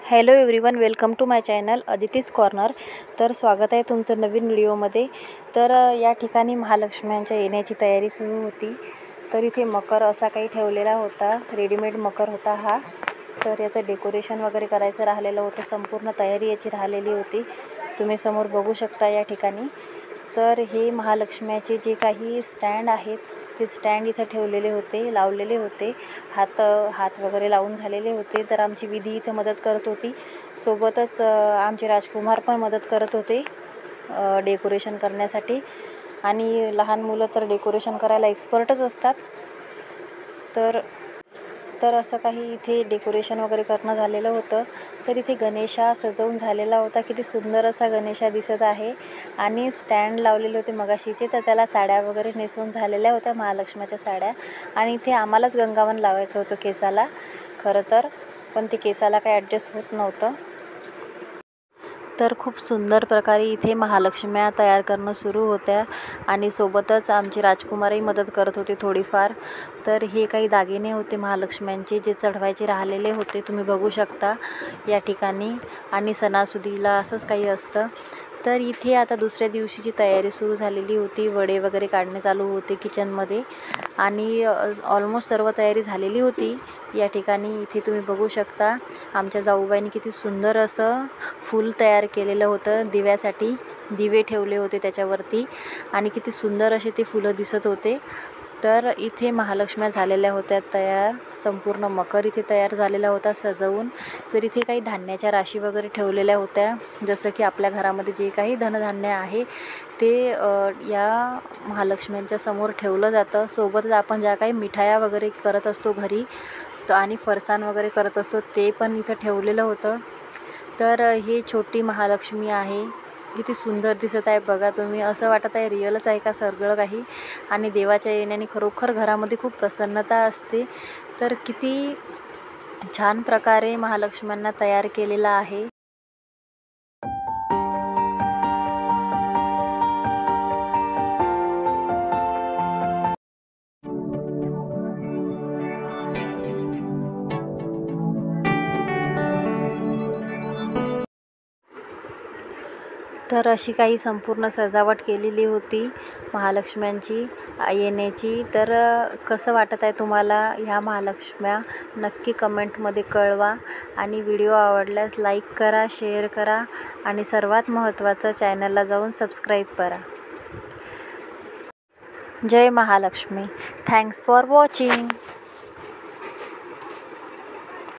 Hello everyone, welcome to my channel Aditi's corner. तर स्वागत आहे तुमचं नवीन व्हिडिओमध्ये। तर या ठिकाणी महालक्ष्म्यांच्या येण्याची तयारी सुरू होती। तर इथे मकर असा काही ठेवलेला होता, रेडीमेड मकर होता हा। तर याचं डेकोरेशन वगैरे करायचं राहिलेलं होतं, संपूर्ण तयारी याची राहिलेली होती। तुम्ही समोर बघू शकता या ठिकाणी। तर हे महालक्ष्म्याचे जे काही स्टँड आहेत ते स्टँड इथे ठेवलेले होते, लावलेले होते, हात वगैरे लावून झालेले होते। तर आमची विधी इथे मदत करत होती, सोबतच आमचे राजकुमार पण मदत करत होते डेकोरेशन करण्यासाठी। आणि लहान मुलं तर डेकोरेशन करायला एक्सपर्टच असतात। तर असं काही इथे डेकोरेशन वगैरे करणं झालेलं होतं। तर इथे गणेशा सजवून झालेला होता, किती सुंदर असा गणेशा दिसत आहे। आणि स्टँड लावलेले होते मगाशीचे, तर त्याला साड्या वगैरे नेसून झालेल्या होत्या, महालक्ष्म्याच्या साड्या। आणि इथे आम्हालाच गंगावन लावायचं होतं केसाला खरं तर, पण ते केसाला काही ॲडजस्ट होत नव्हतं। तर खूप सुंदर प्रकारे इथे महालक्ष्म्या तयार करणं सुरू होत्या आणि सोबतच आमचे राजकुमारही मदत करत होते थोडीफार। तर हे काही दागिने होते महालक्ष्म्यांचे, जे चढवायचे राहिलेले होते, तुम्ही बघू शकता या ठिकाणी। आणि सणासुदीला असंच काही असतं। तर इथे आता दुसऱ्या दिवशीची तयारी सुरू झालेली होती, वडे वगैरे काढणे चालू होते किचनमध्ये। आणि ऑलमोस्ट सर्व तयारी झालेली होती या ठिकाणी। इथे तुम्ही बघू शकता आमच्या जाऊबाईंनी किती सुंदर असं फूल तयार केलेलं होतं दिव्यासाठी, दिवे ठेवले होते त्याच्यावरती आणि किती सुंदर असे ते फुलं दिसत होते। तर इथे महालक्ष्म्या झालेल्या होत्या तयार, संपूर्ण मकर इथे तयार झालेला होता सजवून। तर इथे काही धान्याच्या राशी वगैरे ठेवलेल्या होत्या, जसं की आपल्या घरामध्ये जे काही धनधान्य आहे ते या महालक्ष्म्यांच्या समोर ठेवलं जातं। सोबतच आपण ज्या काही मिठाया वगैरे करत असतो घरी आणि फरसाण वगैरे करत असतो ते पण इथं ठेवलेलं होतं। तर ही छोटी महालक्ष्मी आहे, किती सुंदर दिसत आहे बघा तुम्ही, असं वाटत आहे रिअलच आहे का सगळं काही। आणि देवाच्या येण्याने खरोखर घरामध्ये खूप प्रसन्नता असते। तर किती छान प्रकारे महालक्ष्म्यांना तयार केलेला आहे। तर अशी काही संपूर्ण सजावट केलेली होती महालक्ष्म्यांची येण्याची। तर कसं वाटत आहे तुम्हाला ह्या महालक्ष्म्या, नक्की कमेंटमध्ये कळवा। आणि व्हिडिओ आवडल्यास लाईक करा, शेअर करा आणि सर्वात महत्त्वाचं चॅनलला जाऊन सबस्क्राईब करा। जय महालक्ष्मी। Thanks for watching.